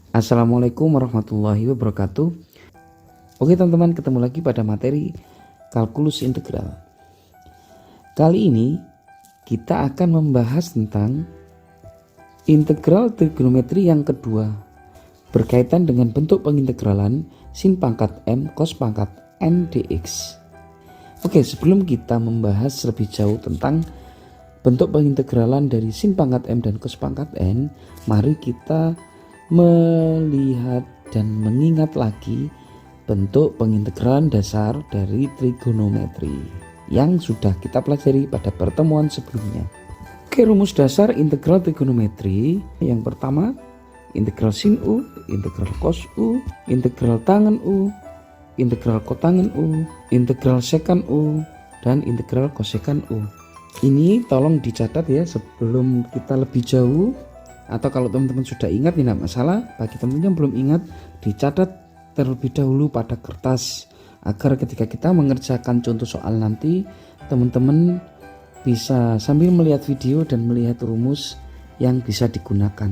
Assalamualaikum warahmatullahi wabarakatuh. Oke teman-teman, ketemu lagi pada materi kalkulus integral. Kali ini kita akan membahas tentang integral trigonometri yang kedua, berkaitan dengan bentuk pengintegralan sin pangkat m cos pangkat n dx. Oke, sebelum kita membahas lebih jauh tentang bentuk pengintegralan dari sin pangkat m dan cos pangkat n, mari kita melihat dan mengingat lagi bentuk pengintegralan dasar dari trigonometri yang sudah kita pelajari pada pertemuan sebelumnya. Oke, rumus dasar integral trigonometri yang pertama, integral sin U, integral cos U, integral tangen U, integral kotangen U, integral sekan U, dan integral kosekan U. Ini tolong dicatat ya sebelum kita lebih jauh, atau kalau teman-teman sudah ingat tidak masalah. Bagi teman-teman yang belum ingat, dicatat terlebih dahulu pada kertas agar ketika kita mengerjakan contoh soal nanti, teman-teman bisa sambil melihat video dan melihat rumus yang bisa digunakan.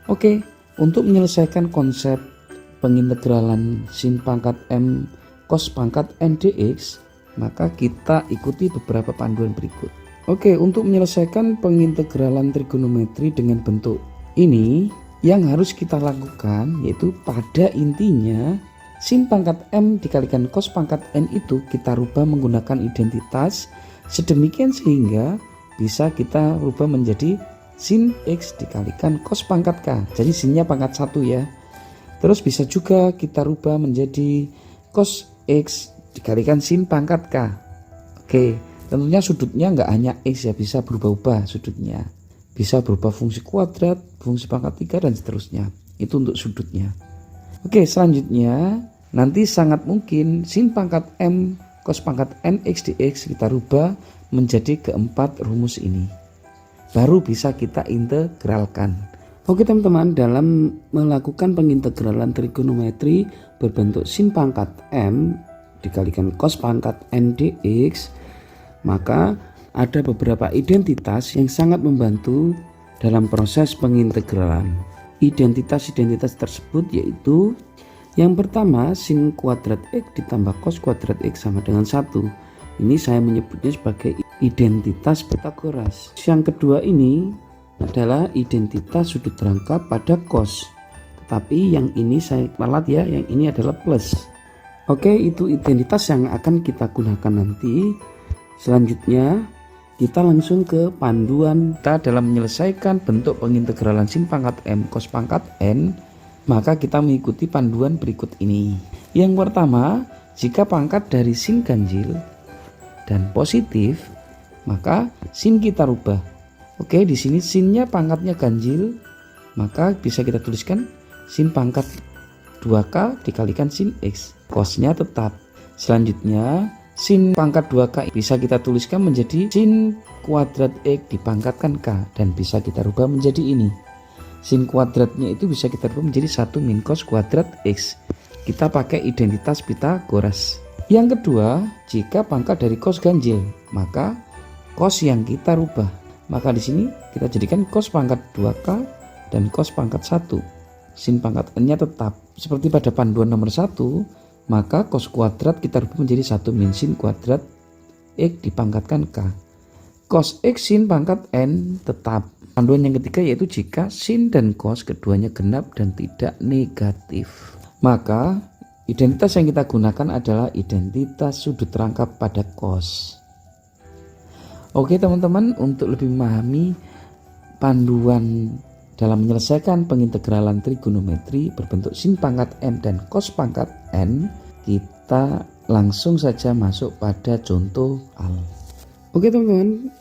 Oke, untuk menyelesaikan konsep pengintegralan sin pangkat m cos pangkat n dx, maka kita ikuti beberapa panduan berikut. Oke, untuk menyelesaikan pengintegralan trigonometri dengan bentuk ini, yang harus kita lakukan yaitu pada intinya sin pangkat m dikalikan cos pangkat n itu kita rubah menggunakan identitas sedemikian sehingga bisa kita rubah menjadi sin x dikalikan cos pangkat k. Jadi sinnya pangkat 1 ya. Terus bisa juga kita rubah menjadi cos x dikalikan sin pangkat k. Oke. Tentunya sudutnya nggak hanya x ya, bisa berubah-ubah sudutnya. Bisa berubah fungsi kuadrat, fungsi pangkat 3 dan seterusnya. Itu untuk sudutnya. Oke, selanjutnya nanti sangat mungkin sin pangkat m cos pangkat n x dx kita rubah menjadi keempat rumus ini. Baru bisa kita integralkan. Oke teman-teman, dalam melakukan pengintegralan trigonometri berbentuk sin pangkat m dikalikan cos pangkat n dx, maka ada beberapa identitas yang sangat membantu dalam proses pengintegralan. Identitas-identitas tersebut yaitu yang pertama, sin kuadrat x ditambah cos kuadrat x sama dengan 1. Ini saya menyebutnya sebagai identitas Pythagoras. Yang kedua ini adalah identitas sudut rangka pada cos. Tetapi yang ini saya ralat ya, yang ini adalah plus. Oke, itu identitas yang akan kita gunakan nanti. Selanjutnya kita langsung ke panduan kita dalam menyelesaikan bentuk pengintegralan sin pangkat m cos pangkat n, maka kita mengikuti panduan berikut ini. Yang pertama, jika pangkat dari sin ganjil dan positif, maka sin kita rubah. Oke, di sini sinnya pangkatnya ganjil, maka bisa kita tuliskan sin pangkat 2k dikalikan sin x. Cosnya tetap. Selanjutnya sin pangkat 2k bisa kita tuliskan menjadi sin kuadrat x dipangkatkan k, dan bisa kita rubah menjadi ini. Sin kuadratnya itu bisa kita rubah menjadi 1 min cos kuadrat x. Kita pakai identitas Pythagoras. Yang kedua, jika pangkat dari cos ganjil, maka cos yang kita rubah. Maka di sini kita jadikan cos pangkat 2k dan cos pangkat 1. Sin pangkat n-nya tetap. Seperti pada panduan nomor 1, maka cos kuadrat kita rubah menjadi 1 min sin kuadrat x dipangkatkan k. Cos x sin pangkat n tetap. Panduan yang ketiga yaitu jika sin dan cos keduanya genap dan tidak negatif, maka identitas yang kita gunakan adalah identitas sudut rangka pada cos. Oke teman-teman, untuk lebih memahami panduan dalam menyelesaikan pengintegralan trigonometri berbentuk sin pangkat m dan cos pangkat n, kita langsung saja masuk pada contoh soal. Oke teman-teman,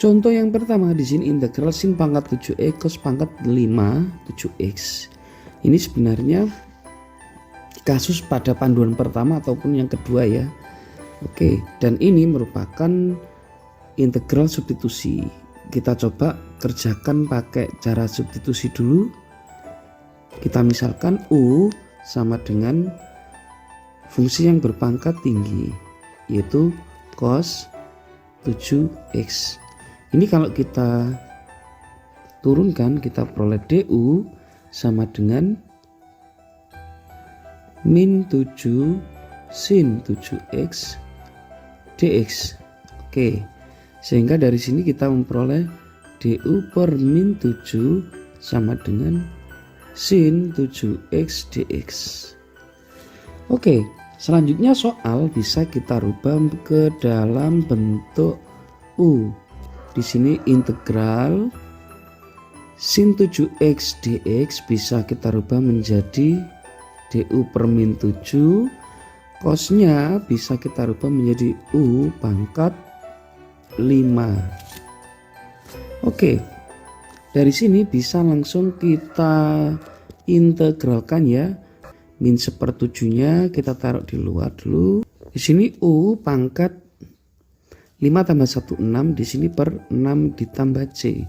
contoh yang pertama di sini integral sin pangkat 7x cos pangkat 5 7x. Ini sebenarnya kasus pada panduan pertama ataupun yang kedua ya. Oke, dan ini merupakan integral substitusi. Kita coba kerjakan pakai cara substitusi dulu. Kita misalkan U sama dengan fungsi yang berpangkat tinggi, yaitu cos 7x. Ini kalau kita turunkan, kita peroleh DU sama dengan min 7 sin 7x dx. Oke, sehingga dari sini kita memperoleh du per min 7 sama dengan sin 7x dx. Oke, selanjutnya soal bisa kita rubah ke dalam bentuk u. Di sini integral sin 7x dx bisa kita rubah menjadi du per min 7. Cosnya bisa kita rubah menjadi u pangkat 5. Oke, dari sini bisa langsung kita integralkan ya. Min 1/7-nya kita taruh di luar dulu. Di sini u pangkat 5 tambah 1 6, di sini per 6 ditambah c.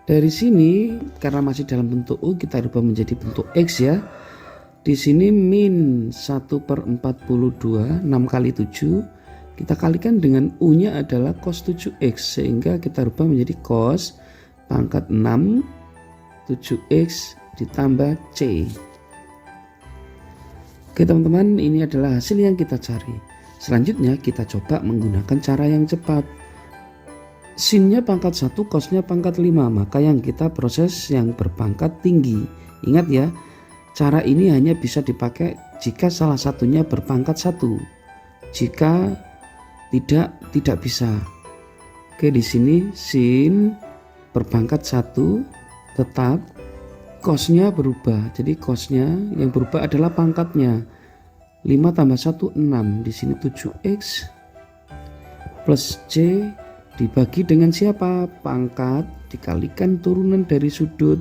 Dari sini karena masih dalam bentuk u, kita rubah menjadi bentuk x ya. Di sini min 1/42, 6 kali 7. Kita kalikan dengan u-nya adalah cos 7x, sehingga kita rubah menjadi cos pangkat 6 7x ditambah c. Oke teman-teman, ini adalah hasil yang kita cari. Selanjutnya kita coba menggunakan cara yang cepat. Sinnya pangkat 1, cosnya pangkat 5, maka yang kita proses yang berpangkat tinggi. Ingat ya, cara ini hanya bisa dipakai jika salah satunya berpangkat 1. Jika tidak bisa. Oke, di sini sin berpangkat 1 tetap, cosnya berubah. Jadi cosnya yang berubah adalah pangkatnya. 5 tambah 1 6. Di sini 7x plus c dibagi dengan siapa? Pangkat dikalikan turunan dari sudut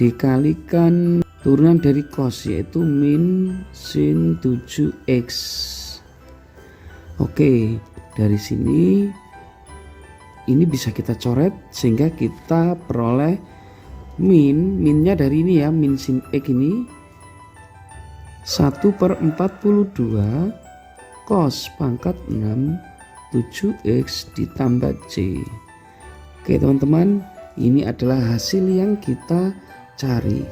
dikalikan turunan dari cos, yaitu min sin 7x. Oke, dari sini ini bisa kita coret sehingga kita peroleh minnya dari ini ya, min sin x ini 1/42 cos pangkat 6 7x ditambah c. Oke teman-teman, ini adalah hasil yang kita cari.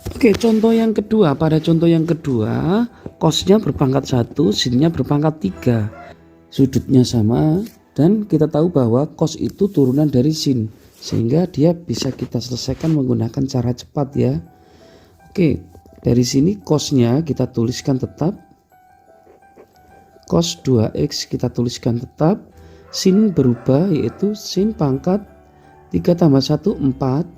Oke, contoh yang kedua. Pada contoh yang kedua, cosnya berpangkat 1, sinnya berpangkat 3. Sudutnya sama, dan kita tahu bahwa cos itu turunan dari sin, sehingga dia bisa kita selesaikan menggunakan cara cepat ya. Oke, dari sini cosnya kita tuliskan tetap, cos 2x kita tuliskan tetap, sin berubah yaitu sin pangkat 3 tambah 1 4,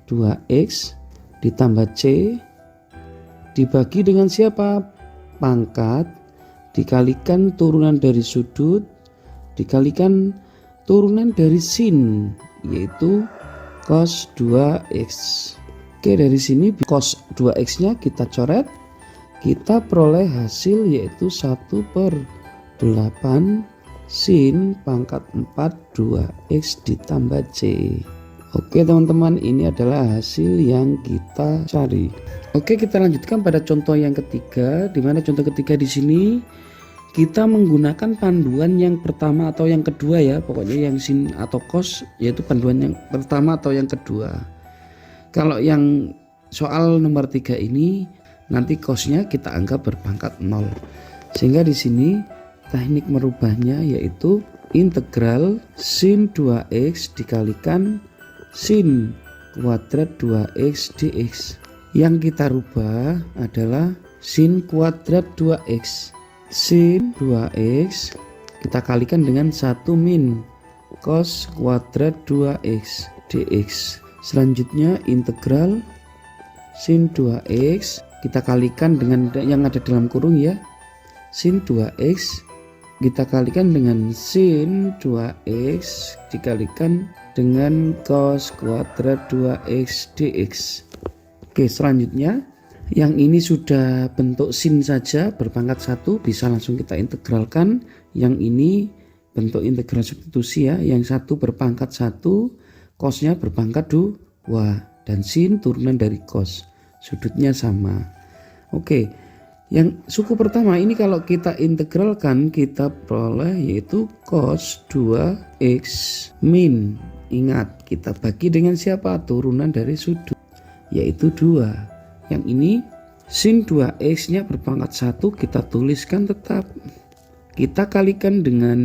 2x ditambah c dibagi dengan siapa? Pangkat dikalikan turunan dari sudut dikalikan turunan dari sin, yaitu cos 2x. Oke, dari sini cos 2x nya kita coret, kita peroleh hasil yaitu 1/8 sin pangkat 4 2x ditambah c. Oke teman-teman, ini adalah hasil yang kita cari. Oke, kita lanjutkan pada contoh yang ketiga, di mana contoh ketiga di sini kita menggunakan panduan yang pertama atau yang kedua ya, pokoknya yang sin atau cos, yaitu panduan yang pertama atau yang kedua. Kalau yang soal nomor 3 ini nanti cosnya kita anggap berpangkat 0, sehingga di sini teknik merubahnya yaitu integral sin 2x dikalikan sin kuadrat 2x dx. Yang kita rubah adalah sin kuadrat 2x. Sin 2x kita kalikan dengan 1 min cos kuadrat 2x dx. Selanjutnya integral sin 2x kita kalikan dengan yang ada dalam kurung ya, sin 2x kita kalikan dengan sin 2x dikalikan dengan cos kuadrat 2x dx. Oke, selanjutnya yang ini sudah bentuk sin saja berpangkat 1, bisa langsung kita integralkan. Yang ini bentuk integral substitusi ya, yang satu berpangkat 1, cosnya berpangkat 2, dan sin turunan dari cos, sudutnya sama. Oke, yang suku pertama ini kalau kita integralkan kita peroleh yaitu cos 2x min Ingat, kita bagi dengan siapa? Turunan dari sudut, yaitu 2. Yang ini sin 2x nya berpangkat 1 kita tuliskan tetap. Kita kalikan dengan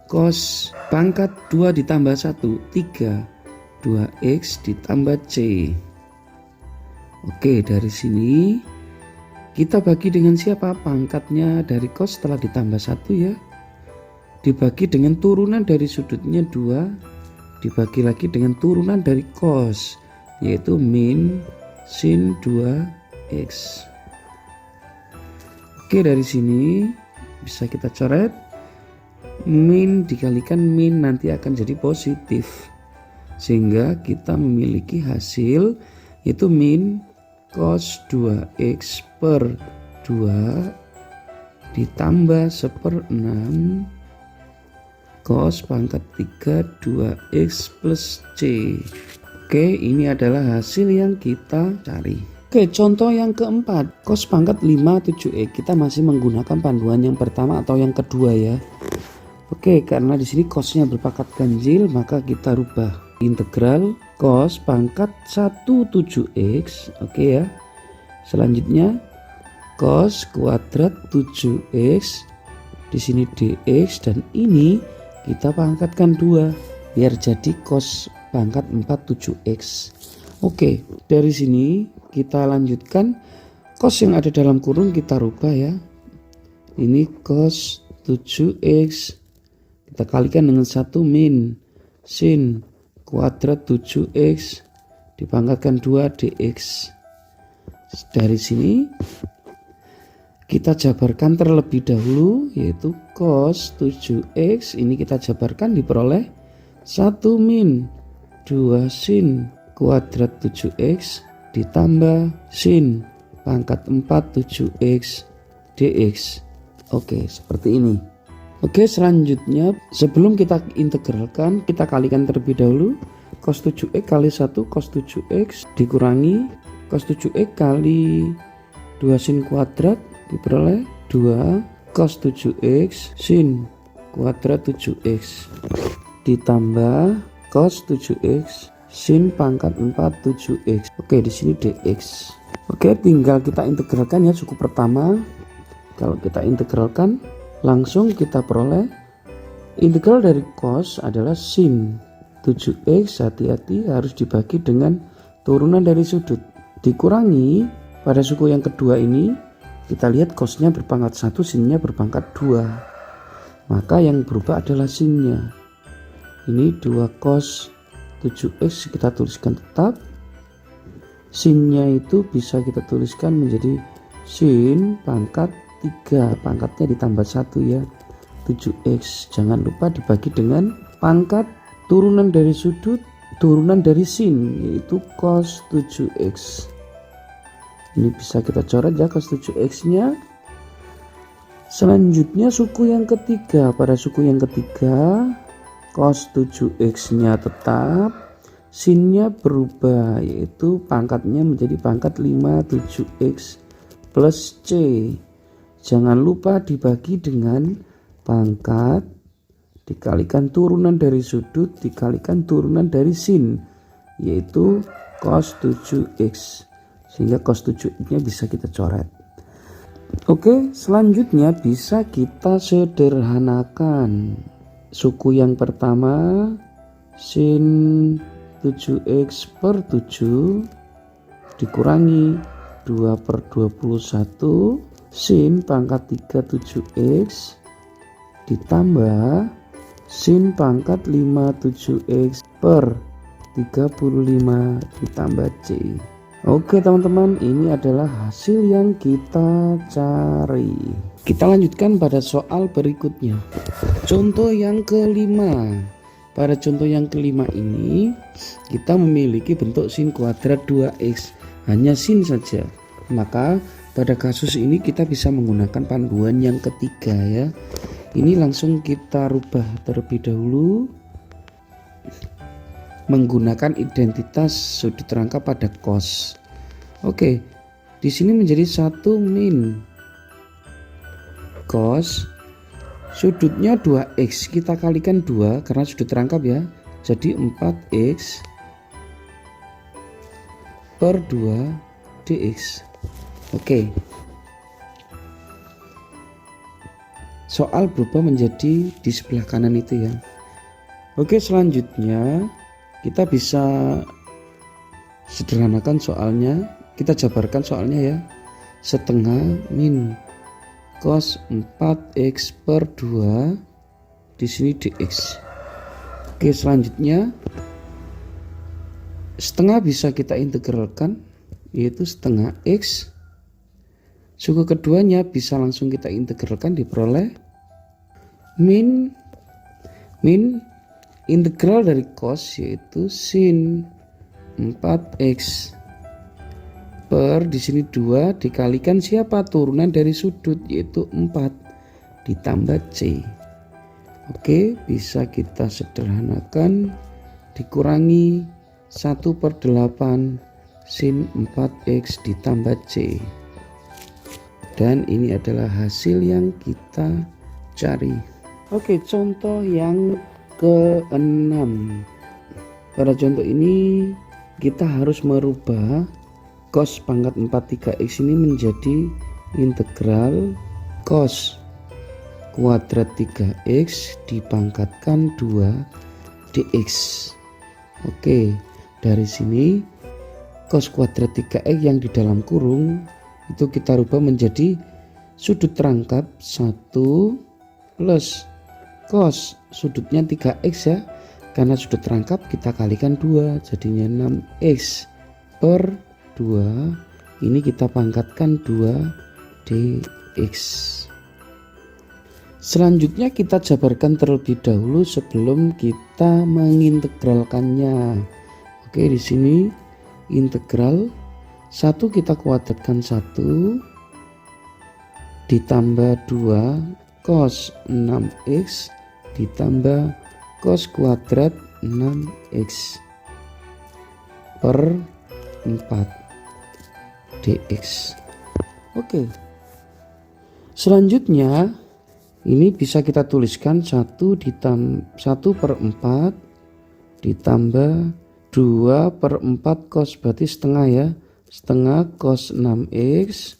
cos pangkat 2 ditambah 1, 3. 2x ditambah c. Oke, dari sini kita bagi dengan siapa? Pangkatnya dari cos setelah ditambah 1 ya. Dibagi dengan turunan dari sudutnya 2. Dibagi lagi dengan turunan dari cos, yaitu min sin 2x. Oke, dari sini bisa kita coret. Min dikalikan min nanti akan jadi positif, sehingga kita memiliki hasil yaitu min cos 2x per 2 ditambah 1/6 cos pangkat 3 2x plus c. Oke, ini adalah hasil yang kita cari. Oke, contoh yang keempat, cos pangkat 5 7x. Kita masih menggunakan panduan yang pertama atau yang kedua ya. Oke, karena di sini cosnya berpangkat ganjil, maka kita rubah integral cos pangkat 1 7x. Oke ya. Selanjutnya cos kuadrat 7x. Di sini dx, dan ini kita pangkatkan 2 biar jadi cos pangkat 4 7x. Oke, dari sini kita lanjutkan. Cos yang ada dalam kurung kita rubah ya. Ini cos 7x kita kalikan dengan 1 min sin kuadrat 7x dipangkatkan 2 dx. Dari sini kita jabarkan terlebih dahulu, yaitu cos 7x ini kita jabarkan diperoleh 1 min 2 sin kuadrat 7x ditambah sin pangkat 4 7x dx. Oke, seperti ini. Oke, selanjutnya sebelum kita integralkan, kita kalikan terlebih dahulu. Cos 7x kali 1 cos 7x dikurangi cos 7x kali 2 sin kuadrat diperoleh 2 cos 7x sin kuadrat 7x ditambah cos 7x sin pangkat 4 7x. Oke, di sini dx. Oke, tinggal kita integralkan ya suku pertama. Kalau kita integralkan, langsung kita peroleh integral dari cos adalah sin 7x. Hati-hati, harus dibagi dengan turunan dari sudut dikurangi pada suku yang kedua ini. Kita lihat cosnya berpangkat 1, sinnya berpangkat 2, maka yang berubah adalah sinnya. Ini 2 cos 7x kita tuliskan tetap. Sinnya itu bisa kita tuliskan menjadi sin pangkat 3, pangkatnya ditambah 1 ya, 7x. Jangan lupa dibagi dengan pangkat turunan dari sudut, turunan dari sin, yaitu cos 7x. Ini bisa kita coret ya cos 7x nya. Selanjutnya suku yang ketiga. Pada suku yang ketiga cos 7x nya tetap, sinnya berubah, yaitu pangkatnya menjadi pangkat 5 7x plus c. Jangan lupa dibagi dengan pangkat dikalikan turunan dari sudut dikalikan turunan dari sin, yaitu cos 7x, sehingga cos 7x nya bisa kita coret. Oke, selanjutnya bisa kita sederhanakan. Suku yang pertama sin 7x per 7 dikurangi 2 per 21 sin pangkat 3 7x ditambah sin pangkat 5 7x per 35 ditambah c. Oke teman-teman, ini adalah hasil yang kita cari. Kita lanjutkan pada soal berikutnya. Contoh yang kelima. Pada contoh yang kelima ini kita memiliki bentuk sin kuadrat 2x, hanya sin saja. Maka pada kasus ini kita bisa menggunakan panduan yang ketiga ya. Ini langsung kita rubah terlebih dahulu menggunakan identitas sudut rangka pada cos. Oke, di sini menjadi 1 min cos sudutnya 2x, kita kalikan 2 karena sudut rangkap ya, jadi 4x per 2 dx. Oke, soal berubah menjadi di sebelah kanan itu ya. Oke, selanjutnya kita bisa sederhanakan soalnya, kita jabarkan soalnya ya. Setengah min cos 4x per 2 di sini dx. Oke, selanjutnya setengah bisa kita integralkan, yaitu setengah x. Suku keduanya bisa langsung kita integralkan, diperoleh min integral dari cos, yaitu sin 4x per di sini 2 dikalikan siapa, turunan dari sudut, yaitu 4 ditambah c. Oke, bisa kita sederhanakan, dikurangi 1/8 sin 4x ditambah c, dan ini adalah hasil yang kita cari. Oke, contoh yang ke-6. Pada contoh ini kita harus merubah cos pangkat 43x ini menjadi integral cos kuadrat 3x dipangkatkan 2 dx. Oke, dari sini cos kuadrat 3x yang di dalam kurung itu kita rubah menjadi sudut terangkap 1 plus cos sudutnya 3x ya, karena sudut terangkap kita kalikan 2 jadinya 6x per 2, ini kita pangkatkan 2 dx. Selanjutnya kita jabarkan terlebih dahulu sebelum kita mengintegralkannya. Oke, di sini integral 1 kita kuadratkan 1 ditambah 2 cos 6x ditambah cos kuadrat 6x per 4 dx. Oke, selanjutnya ini bisa kita tuliskan 1 per 4 ditambah 2 per 4 cos, berarti setengah ya, setengah cos 6x.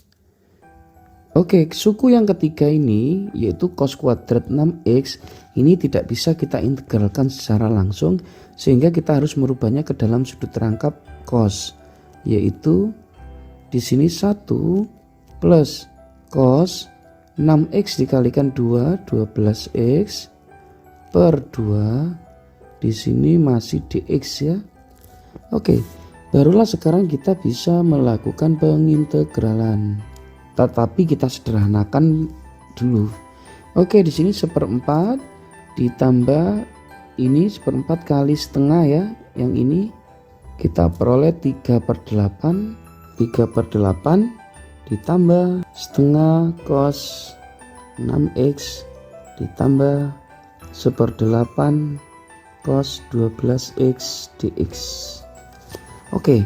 Oke, suku yang ketiga ini yaitu cos kuadrat 6x ini tidak bisa kita integralkan secara langsung, sehingga kita harus merubahnya ke dalam sudut terangkap cos, yaitu di sini 1 plus cos 6x dikalikan 2 12x per 2, di sini masih dx ya. Oke, barulah sekarang kita bisa melakukan pengintegralan, tetapi kita sederhanakan dulu. Oke, di sini 1/4 ditambah ini 1/4 kali setengah ya, yang ini kita peroleh 3/8 ditambah setengah cos 6x ditambah 1/8 cos 12x dx. Oke,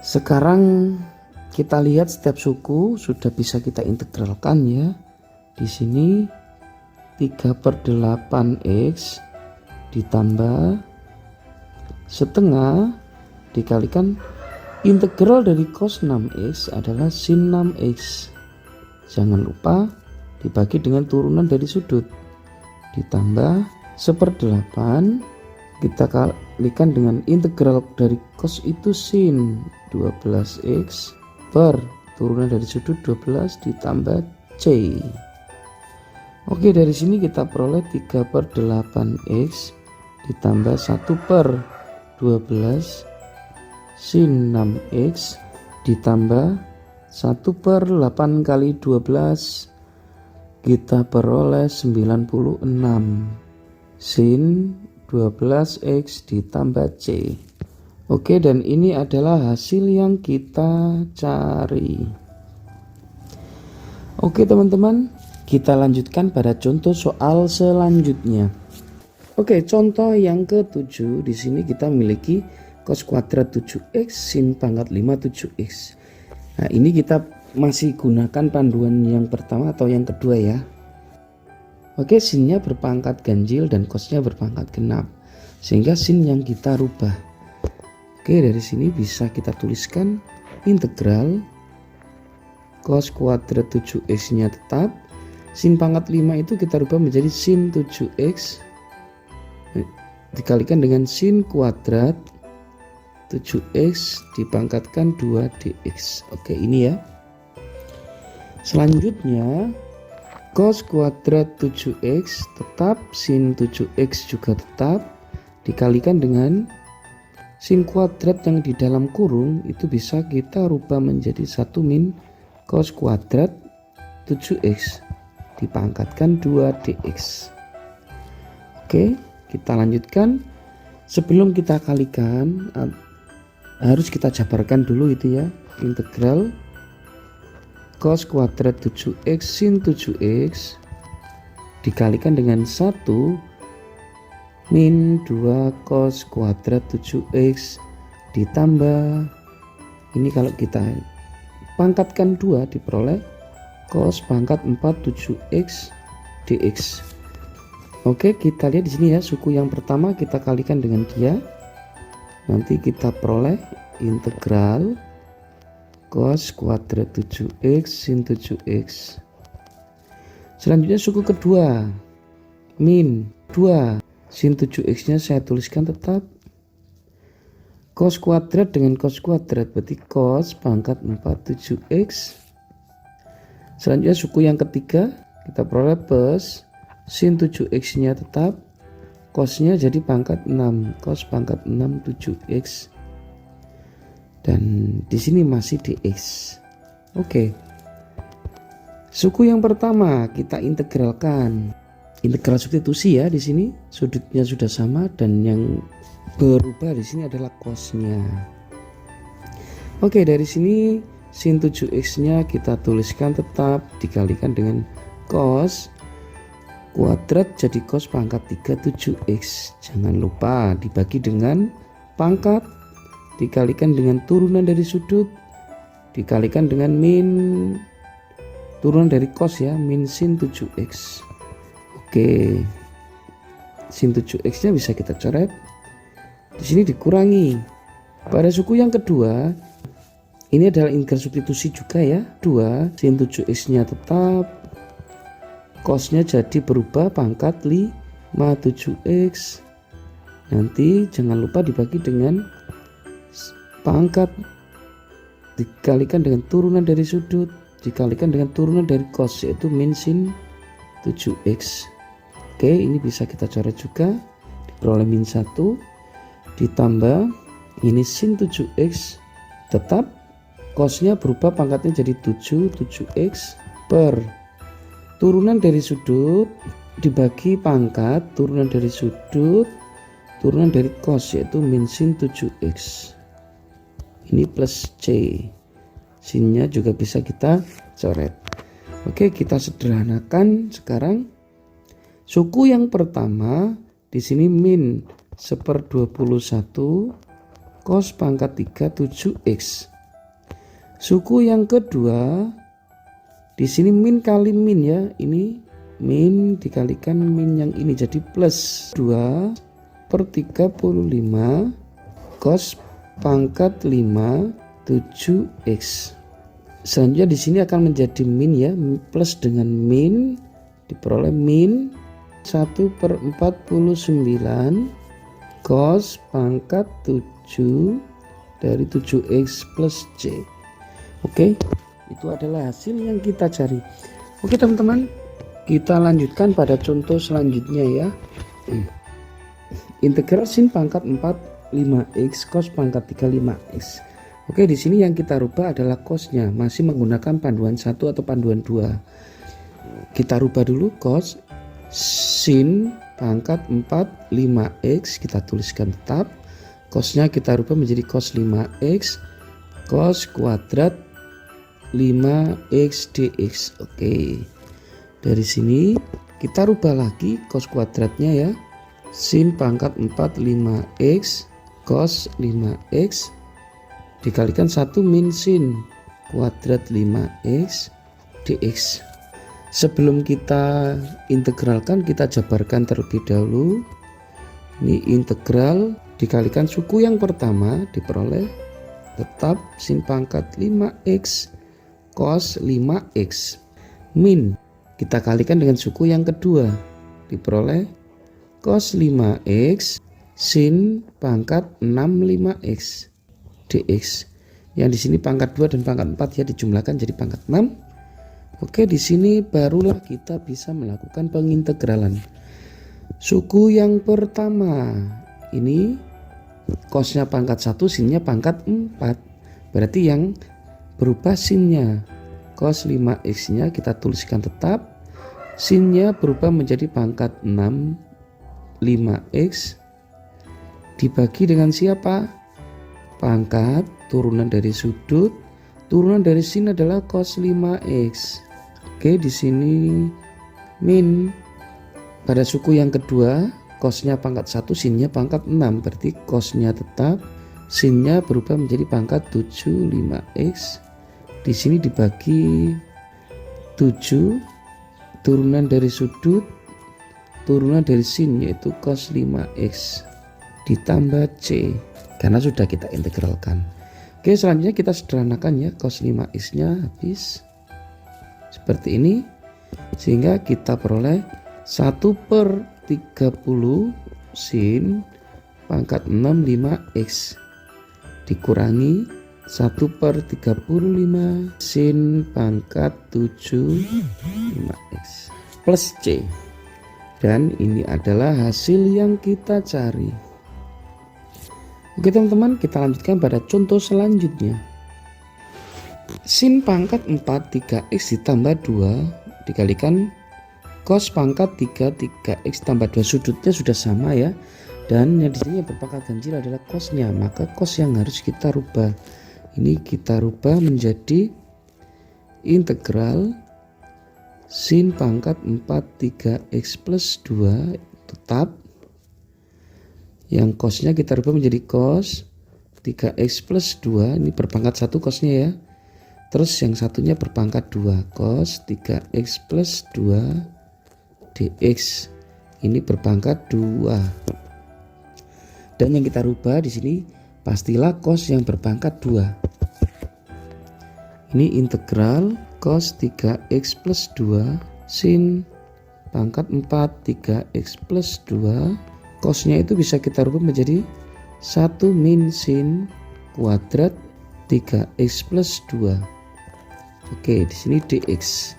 sekarang kita lihat setiap suku sudah bisa kita integralkan ya. Di sini 3/8x ditambah setengah dikalikan integral dari cos 6x adalah sin 6x. Jangan lupa dibagi dengan turunan dari sudut, ditambah 1/8 kita kalikan dengan integral dari cos itu sin 12x per turunan dari sudut 12 ditambah c. Oke, dari sini kita peroleh 3/8x ditambah 1/12 sin 6x ditambah 1/8 kali 12, kita peroleh 96 sin 12x ditambah c. Oke, dan ini adalah hasil yang kita cari. Oke teman-teman, kita lanjutkan pada contoh soal selanjutnya. Oke, contoh yang ke-7. Di sini kita memiliki cos kuadrat 7x sin pangkat 5 7x. Nah, ini kita masih gunakan panduan yang pertama atau yang kedua ya. Oke, sinnya berpangkat ganjil dan cosnya berpangkat genap. sehingga sin yang kita rubah. Oke, dari sini bisa kita tuliskan integral cos kuadrat 7x nya tetap, sin pangkat 5 itu kita rubah menjadi sin 7x dikalikan dengan sin kuadrat 7x dipangkatkan 2dx. Oke, ini ya. Selanjutnya cos kuadrat 7x tetap, sin 7x juga tetap, dikalikan dengan sin kuadrat yang di dalam kurung itu bisa kita rubah menjadi 1 min cos kuadrat 7x dipangkatkan 2dx. Oke, kita lanjutkan. Sebelum kita kalikan harus kita jabarkan dulu itu ya, integral cos kuadrat 7x sin 7x dikalikan dengan 1 min 2 cos kuadrat 7x ditambah, ini kalau kita pangkatkan 2 diperoleh cos pangkat 4 7x dx. Oke, kita lihat di sini ya, suku yang pertama kita kalikan dengan dia, nanti kita peroleh integral cos kuadrat 7x sin 7x. Selanjutnya suku kedua min 2 sin 7x nya saya tuliskan tetap, cos kuadrat dengan cos kuadrat berarti cos pangkat 4 7x. Selanjutnya suku yang ketiga kita peroleh plus sin 7x nya tetap, cosnya jadi pangkat 6, cos pangkat 6 7x, dan di sini masih dx. Oke, suku yang pertama kita integralkan, integral substitusi ya, di sini sudutnya sudah sama dan yang berubah di sini adalah cosnya. Oke, dari sini sin 7x nya kita tuliskan tetap dikalikan dengan cos kuadrat jadi cos pangkat 3 7x, jangan lupa dibagi dengan pangkat dikalikan dengan turunan dari sudut dikalikan dengan min turunan dari cos ya, min sin 7x. Oke, sin 7x nya bisa kita coret di sini, dikurangi. Pada suku yang kedua ini adalah integral substitusi juga ya, 2 sin 7x nya tetap, cosnya jadi berubah pangkat 5 7x, nanti jangan lupa dibagi dengan pangkat dikalikan dengan turunan dari sudut dikalikan dengan turunan dari cos yaitu min sin 7x. Oke, ini bisa kita coret juga, diperoleh min 1 ditambah ini sin 7x tetap, cosnya berubah pangkatnya jadi 7x per turunan dari sudut dibagi pangkat turunan dari sudut turunan dari cos yaitu min sin 7x. Ini plus c, sinnya juga bisa kita coret. Oke, kita sederhanakan sekarang. Suku yang pertama di sini min 1/21 cos pangkat 3 7x. Suku yang kedua di sini min kali min ya, ini min dikalikan min yang ini jadi plus 2/35 cos pangkat 5 7x. Selanjutnya di sini akan menjadi min ya, plus dengan min diperoleh min 1/49 cos pangkat 7 dari 7x plus c. Oke, itu adalah hasil yang kita cari. Oke teman-teman, kita lanjutkan pada contoh selanjutnya ya. Integral sin pangkat 4 5x cos pangkat 3 5x. Oke, di sini yang kita rubah adalah cosnya, masih menggunakan panduan 1 atau panduan 2. Kita rubah dulu cos sin pangkat 4 5x kita tuliskan tetap, cosnya kita rubah menjadi cos 5x cos kuadrat 5x dx. Oke, dari sini kita rubah lagi cos kuadratnya ya, sin pangkat 4 5x cos 5x dikalikan 1 min sin kuadrat 5x dx. Sebelum kita integralkan kita jabarkan terlebih dahulu. Ini integral dikalikan suku yang pertama diperoleh tetap sin pangkat 5x cos 5x min kita kalikan dengan suku yang kedua diperoleh cos 5x sin pangkat 65x dx. Yang di sini pangkat 2 dan pangkat 4 ya dijumlahkan jadi pangkat 6. Oke, di sini barulah kita bisa melakukan pengintegralan. Suku yang pertama ini cosnya pangkat 1, sinnya pangkat 4. Berarti yang berubah sinnya. Cos 5x nya kita tuliskan tetap. Sinnya berubah menjadi pangkat 6 5x dibagi dengan siapa? Pangkat turunan dari sudut. Turunan dari sin adalah cos 5x. Oke, di sini min. Pada suku yang kedua cosnya pangkat 1, sinnya pangkat 6, berarti cosnya tetap, sinnya berubah menjadi pangkat 7 5x. Di sini dibagi 7, turunan dari sudut, turunan dari sin yaitu cos 5x ditambah c karena sudah kita integralkan. Oke, selanjutnya kita sederhanakan ya, cos 5x nya habis seperti ini sehingga kita peroleh 1/30 sin pangkat 6 5x dikurangi 1/35 sin pangkat 7 5x plus c, dan ini adalah hasil yang kita cari. Oke teman-teman, kita lanjutkan pada contoh selanjutnya. Sin pangkat 4 3x ditambah 2 dikalikan cos pangkat 3 3x tambah 2. Sudutnya sudah sama ya, dan yang di sini berpangkat ganjil adalah cosnya, maka cos yang harus kita rubah ini kita rubah menjadi integral sin pangkat 4 3x plus 2 tetap, yang cosnya kita rubah menjadi cos 3x plus 2, ini berpangkat 1 cosnya ya, terus yang satunya berpangkat 2 cos 3x plus 2 dx, ini berpangkat 2. Dan yang kita rubah di sini pastilah cos yang berpangkat 2. Ini integral cos 3x plus 2 sin pangkat 4 3x plus 2. Cosnya itu bisa kita rubah menjadi 1 min sin kuadrat 3x plus 2. Oke, di sini dx.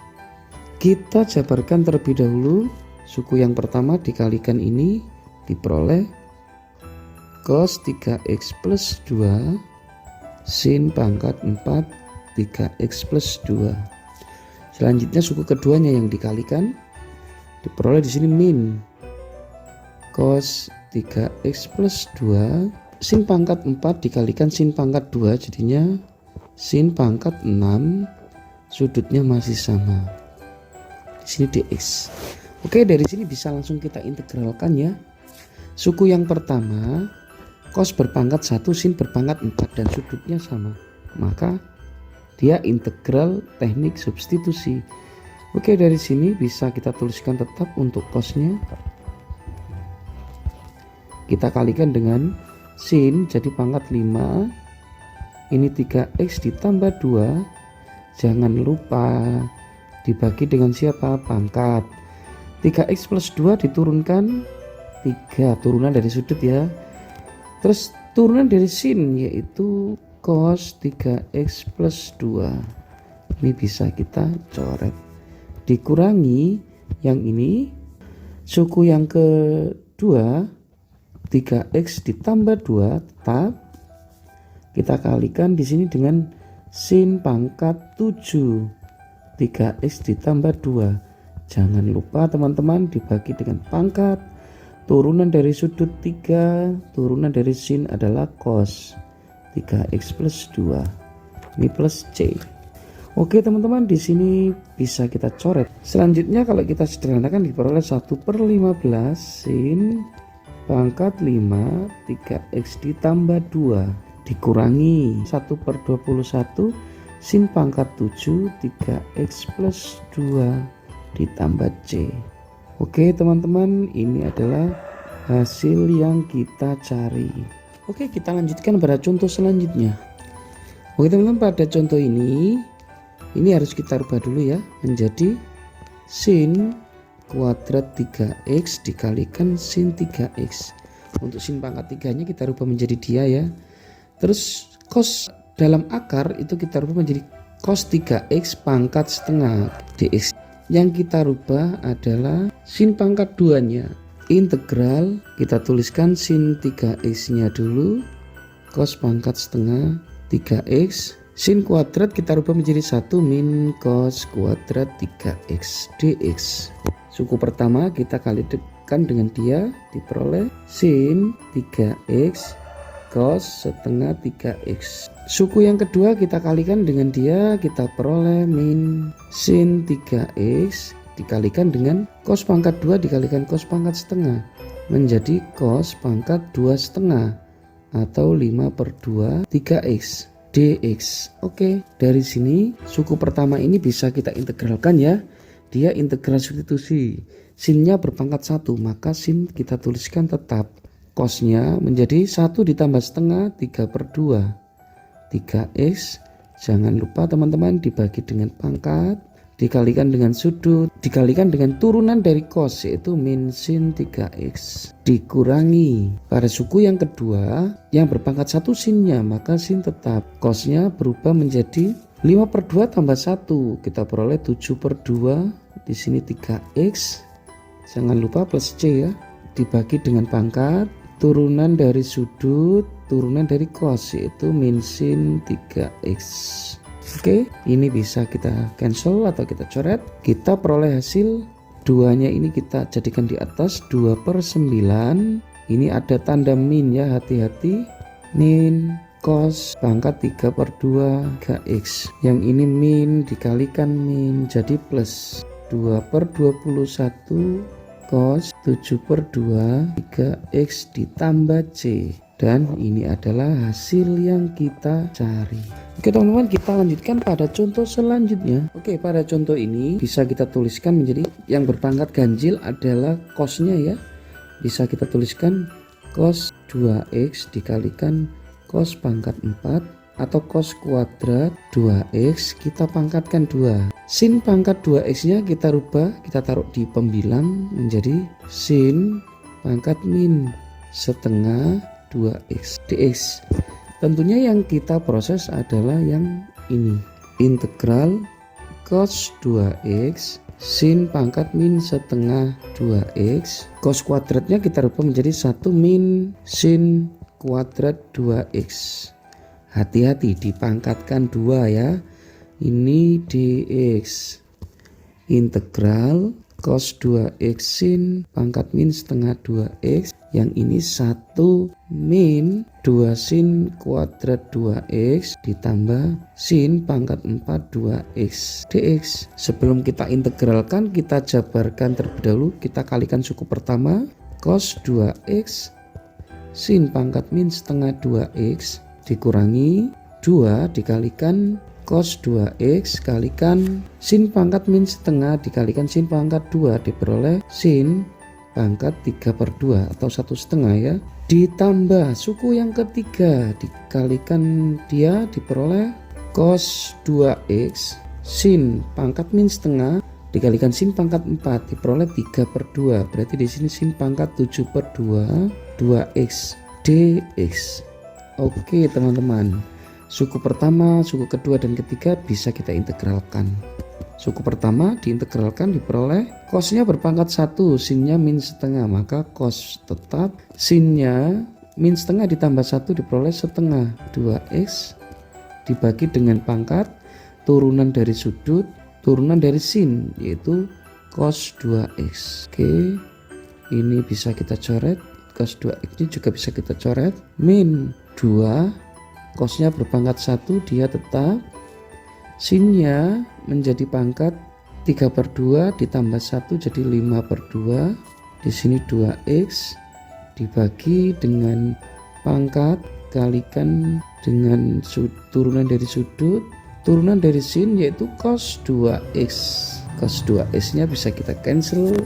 Kita jabarkan terlebih dahulu. Suku yang pertama dikalikan ini diperoleh cos 3x plus 2 sin pangkat 4 3x plus 2. Selanjutnya suku keduanya yang dikalikan diperoleh di sini min cos 3x plus 2 sin pangkat 4 dikalikan sin pangkat 2, jadinya sin pangkat 6, sudutnya masih sama. Di sini dx. Oke, dari sini bisa langsung kita integralkan ya. Suku yang pertama cos berpangkat 1, sin berpangkat 4 dan sudutnya sama, maka dia integral teknik substitusi. Oke, dari sini bisa kita tuliskan tetap untuk cosnya kita kalikan dengan sin jadi pangkat 5, ini 3x ditambah 2, jangan lupa dibagi dengan siapa? Pangkat. 3x plus 2 diturunkan 3, turunan dari sudut ya, terus turunan dari sin yaitu cos 3x plus 2, ini bisa kita coret, dikurangi yang ini suku yang kedua 3x ditambah 2 tetap kita kalikan di sini dengan sin pangkat 7 3x ditambah 2, jangan lupa teman-teman dibagi dengan pangkat, turunan dari sudut 3, turunan dari sin adalah cos 3x plus 2, ini plus c. Oke teman-teman, di sini bisa kita coret. Selanjutnya kalau kita sederhanakan diperoleh 1/15 sin pangkat 5 3x ditambah 2 dikurangi 1/21 sin pangkat 7 3x plus 2 ditambah c. Oke teman-teman, ini adalah hasil yang kita cari. Oke, kita lanjutkan pada contoh selanjutnya. Oke teman-teman, pada contoh ini harus kita rubah dulu ya, menjadi sin kuadrat 3x dikalikan sin 3x. Untuk sin pangkat 3 nya kita rubah menjadi dia ya. Terus cos dalam akar itu kita rubah menjadi cos 3x pangkat setengah dx. Yang kita rubah adalah sin pangkat 2 nya. Integral kita tuliskan sin 3x nya dulu, cos pangkat setengah 3x. Sin kuadrat kita rubah menjadi 1 min cos kuadrat 3x dx. Suku pertama kita kalikan dengan dia, diperoleh sin 3x cos setengah 3x. Suku yang kedua kita kalikan dengan dia, kita peroleh min sin 3x dikalikan dengan cos pangkat 2 dikalikan cos pangkat setengah, menjadi cos pangkat 2 setengah atau 5/2 3x dx. Oke, dari sini suku pertama ini bisa kita integralkan ya. Dia integral substitusi, sinnya berpangkat 1, maka sin kita tuliskan tetap, cosnya menjadi 1 ditambah setengah 3/2 3x. Jangan lupa teman-teman, dibagi dengan pangkat, dikalikan dengan sudut, dikalikan dengan turunan dari cos, yaitu min sin 3x, dikurangi pada suku yang kedua yang berpangkat 1 sinnya, maka sin tetap, cosnya berubah menjadi 5/2 tambah 1, kita peroleh 7/2, di sini 3x, jangan lupa plus c ya, dibagi dengan pangkat, turunan dari sudut, turunan dari cos, yaitu min sin 3x. Oke, ini bisa kita cancel atau kita coret. Kita peroleh hasil 2 nya ini kita jadikan di atas 2/9. Ini ada tanda min ya, hati-hati, min cos pangkat 3/2 3x. Yang ini min dikalikan min jadi plus 2/21 cos 7/2 3x ditambah c. Dan ini adalah hasil yang kita cari. Oke teman-teman, kita lanjutkan pada contoh selanjutnya. Oke, pada contoh ini bisa kita tuliskan menjadi yang berpangkat ganjil adalah cosnya ya. Bisa kita tuliskan cos 2x dikalikan cos pangkat 4 atau cos kuadrat 2x, kita pangkatkan 2. Sin pangkat 2x nya kita rubah, kita taruh di pembilang menjadi sin pangkat min setengah 2x dx. Tentunya yang kita proses adalah yang ini, integral cos 2x sin pangkat min setengah 2x, cos kuadratnya kita rubah menjadi 1 min sin kuadrat 2x. Hati-hati, dipangkatkan 2 ya, ini dx. Integral cos 2x sin pangkat min setengah 2x, yang ini 1 min 2 sin kuadrat 2x ditambah sin pangkat 4 2x dx. Sebelum kita integralkan, kita jabarkan terlebih dahulu. Kita kalikan suku pertama, cos 2x sin pangkat min setengah 2x dikurangi 2 dikalikan cos 2x kalikan sin pangkat min setengah dikalikan sin pangkat 2, diperoleh sin pangkat 3/2 atau 1/2 ya, ditambah suku yang ketiga dikalikan dia, diperoleh cos 2x sin pangkat min setengah dikalikan sin pangkat 4, diperoleh 3/2, berarti di sini sin pangkat 7/2 2x dx. Oke teman-teman, suku pertama, suku kedua dan ketiga bisa kita integralkan. Suku pertama diintegralkan, diperoleh cosnya berpangkat 1, sinnya min setengah, maka cos tetap, sinnya min setengah ditambah 1 diperoleh setengah 2x, dibagi dengan pangkat, turunan dari sudut, turunan dari sin, yaitu cos 2x. Oke, ini bisa kita coret, cos 2x ini juga bisa kita coret, min 2, cosnya berpangkat 1, dia tetap, sinnya menjadi pangkat 3/2 ditambah 1 jadi 5/2, di sini 2x dibagi dengan pangkat kalikan dengan turunan dari sudut, turunan dari sin yaitu cos 2x. Cos 2x nya bisa kita cancel,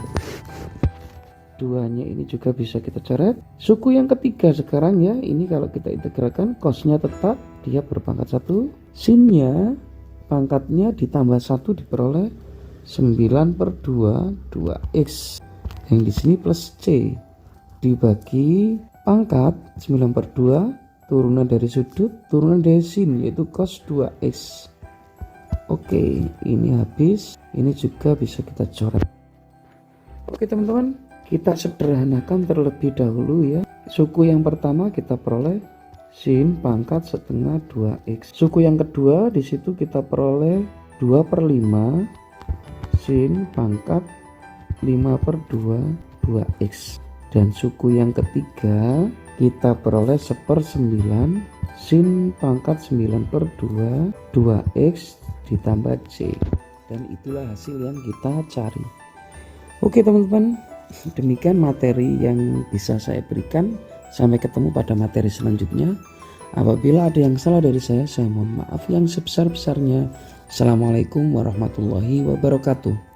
2-nya ini juga bisa kita coret. Suku yang ketiga sekarang ya, ini kalau kita integralkan cosnya tetap, dia berpangkat 1. Sinnya pangkatnya ditambah 1 diperoleh 9/2 2x. Yang di sini plus c dibagi pangkat 9/2 turunan dari sudut, turunan dari sin yaitu cos 2x. Oke, ini habis. Ini juga bisa kita coret. Oke teman-teman, kita sederhanakan terlebih dahulu ya. Suku yang pertama kita peroleh sin pangkat setengah 2x. Suku yang kedua di situ kita peroleh 2/5 sin pangkat 5/2 2x. Dan suku yang ketiga kita peroleh 1/9 sin pangkat 9/2 2x ditambah c. Dan itulah hasil yang kita cari. Oke teman-teman, demikian materi yang bisa saya berikan. Sampai ketemu pada materi selanjutnya. Apabila ada yang salah dari saya mohon maaf yang sebesar-besarnya. Assalamualaikum warahmatullahi wabarakatuh.